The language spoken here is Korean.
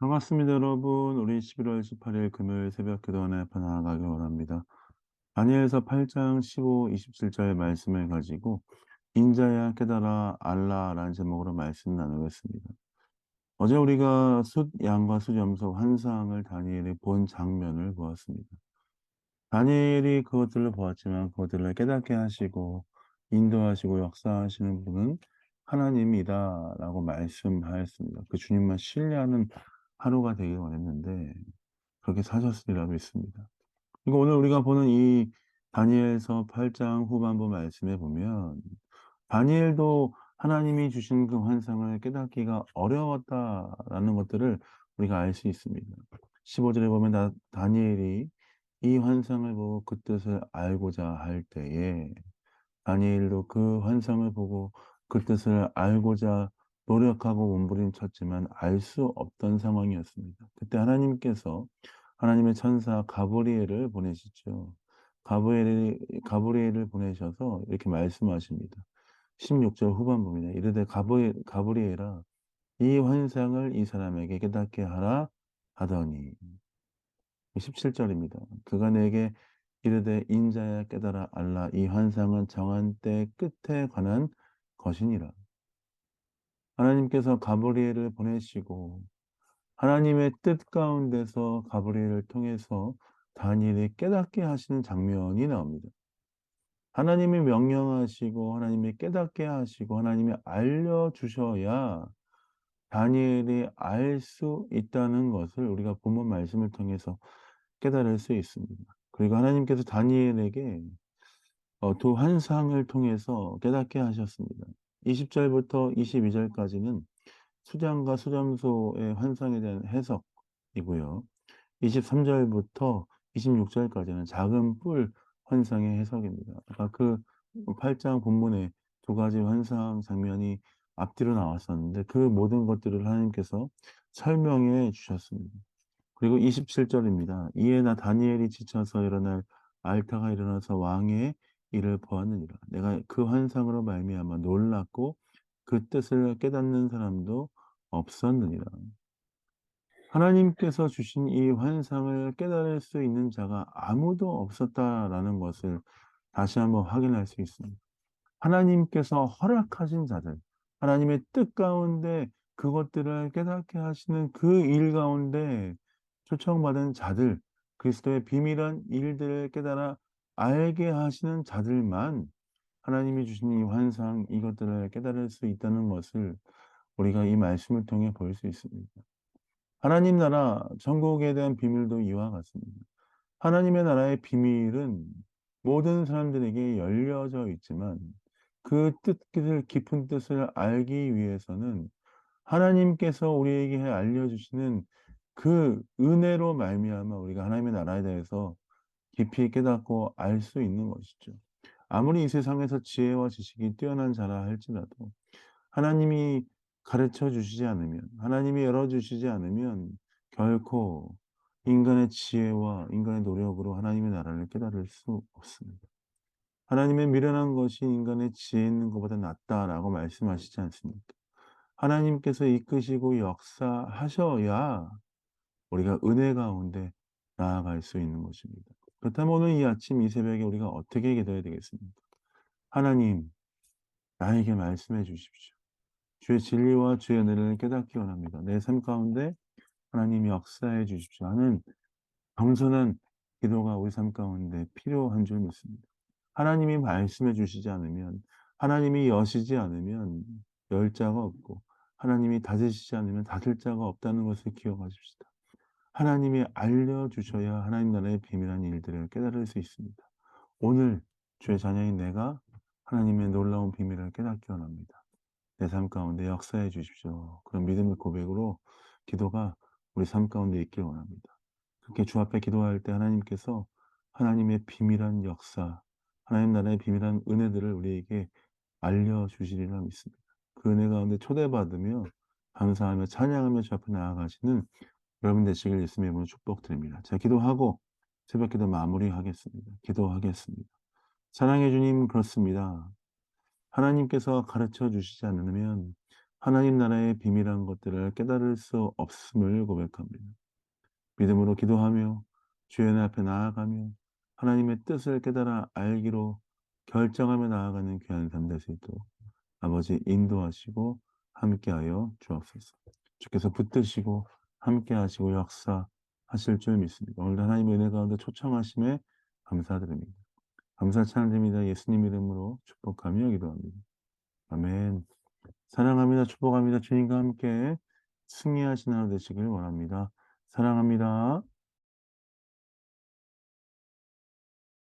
반갑습니다, 여러분. 우리 11월 18일 금요일 새벽 기도 하나 옆에 나아가기 원합니다. 다니엘서 8장 15, 27절 말씀을 가지고 인자야 깨달아 알라라는 제목으로 말씀 나누겠습니다. 어제 우리가 숫 양과 숫 염소 환상을 다니엘이 본 장면을 보았습니다. 다니엘이 그것들을 보았지만 그것들을 깨닫게 하시고 인도하시고 역사하시는 분은 하나님이다라고 말씀하였습니다. 그 주님만 신뢰하는 하루가 되길 원했는데 그렇게 사셨으리라 믿습니다. 그리고 오늘 우리가 보는 이 다니엘서 8장 후반부 말씀에 보면 다니엘도 하나님이 주신 그 환상을 깨닫기가 어려웠다라는 것들을 우리가 알 수 있습니다. 15절에 보면 다니엘이 이 환상을 보고 그 뜻을 알고자 할 때에 다니엘도 그 환상을 보고 그 뜻을 알고자 노력하고 몸부림쳤지만 알 수 없던 상황이었습니다. 그때 하나님께서 하나님의 천사 가브리엘을 보내시죠. 가브리엘을 보내셔서 이렇게 말씀하십니다. 16절 후반부입니다. 이르되 가브리엘아 이 환상을 이 사람에게 깨닫게 하라 하더니 17절입니다. 그가 내게 이르되 인자야 깨달아 알라 이 환상은 정한 때 끝에 관한 것이니라. 하나님께서 가브리엘을 보내시고 하나님의 뜻 가운데서 가브리엘을 통해서 다니엘이 깨닫게 하시는 장면이 나옵니다. 하나님이 명령하시고 하나님이 깨닫게 하시고 하나님이 알려주셔야 다니엘이 알 수 있다는 것을 우리가 본문 말씀을 통해서 깨달을 수 있습니다. 그리고 하나님께서 다니엘에게 두 환상을 통해서 깨닫게 하셨습니다. 20절부터 22절까지는 수장과 수점소의 환상에 대한 해석이고요. 23절부터 26절까지는 작은 뿔 환상의 해석입니다. 아까 그 8장 본문에 두 가지 환상 장면이 앞뒤로 나왔었는데 그 모든 것들을 하나님께서 설명해 주셨습니다. 그리고 27절입니다. 이에 나 다니엘이 지쳐서 일어날 알타가 일어나서 왕의 일을 보았느니라. 내가 그 환상으로 말미암아 놀랐고 그 뜻을 깨닫는 사람도 없었느니라. 하나님께서 주신 이 환상을 깨달을 수 있는 자가 아무도 없었다라는 것을 다시 한번 확인할 수 있습니다. 하나님께서 허락하신 자들, 하나님의 뜻 가운데 그것들을 깨닫게 하시는 그 일 가운데 초청받은 자들, 그리스도의 비밀한 일들을 깨달아 알게 하시는 자들만 하나님이 주신 이 환상, 이것들을 깨달을 수 있다는 것을 우리가 이 말씀을 통해 볼 수 있습니다. 하나님 나라 천국에 대한 비밀도 이와 같습니다. 하나님의 나라의 비밀은 모든 사람들에게 열려져 있지만 그 뜻을 깊은 뜻을 알기 위해서는 하나님께서 우리에게 알려주시는 그 은혜로 말미암아 우리가 하나님의 나라에 대해서 깊이 깨닫고 알 수 있는 것이죠. 아무리 이 세상에서 지혜와 지식이 뛰어난 자라 할지라도 하나님이 가르쳐 주시지 않으면, 하나님이 열어 주시지 않으면 결코 인간의 지혜와 인간의 노력으로 하나님의 나라를 깨달을 수 없습니다. 하나님의 미련한 것이 인간의 지혜 있는 것보다 낫다라고 말씀하시지 않습니까? 하나님께서 이끄시고 역사하셔야 우리가 은혜 가운데 나아갈 수 있는 것입니다. 그렇다면 오늘 이 아침 이 새벽에 우리가 어떻게 기도해야 되겠습니까? 하나님, 나에게 말씀해 주십시오. 주의 진리와 주의 은혜를 깨닫기 원합니다. 내 삶 가운데 하나님이 역사해 주십시오 하는 겸손한 기도가 우리 삶 가운데 필요한 줄 믿습니다. 하나님이 말씀해 주시지 않으면, 하나님이 여시지 않으면 열 자가 없고, 하나님이 다스시지 않으면 다들 자가 없다는 것을 기억하십시다. 하나님이 알려주셔야 하나님 나라의 비밀한 일들을 깨달을 수 있습니다. 오늘 주의 자녀인 내가 하나님의 놀라운 비밀을 깨닫기 원합니다. 내 삶 가운데 역사해 주십시오. 그런 믿음의 고백으로 기도가 우리 삶 가운데 있길 원합니다. 그렇게 주 앞에 기도할 때 하나님께서 하나님의 비밀한 역사, 하나님 나라의 비밀한 은혜들을 우리에게 알려주시리라 믿습니다. 그 은혜 가운데 초대받으며 감사하며 찬양하며 주 앞에 나아가시는 여러분 되시길 예수님의 이름으로 축복드립니다. 자, 기도하고 새벽 기도 마무리하겠습니다. 기도하겠습니다. 사랑해 주님, 그렇습니다. 하나님께서 가르쳐 주시지 않으면 하나님 나라의 비밀한 것들을 깨달을 수 없음을 고백합니다. 믿음으로 기도하며 주의 앞에 나아가며 하나님의 뜻을 깨달아 알기로 결정하며 나아가는 귀한 삶 될 수 있도록 아버지 인도하시고 함께하여 주옵소서. 주께서 붙드시고 함께하시고 역사하실 줄 믿습니다. 오늘도 하나님의 은혜 가운데 초청하심에 감사드립니다. 감사 찬양드립니다. 예수님 이름으로 축복하며 기도합니다. 아멘. 사랑합니다. 축복합니다. 주님과 함께 승리하신 하루 되시길 원합니다. 사랑합니다.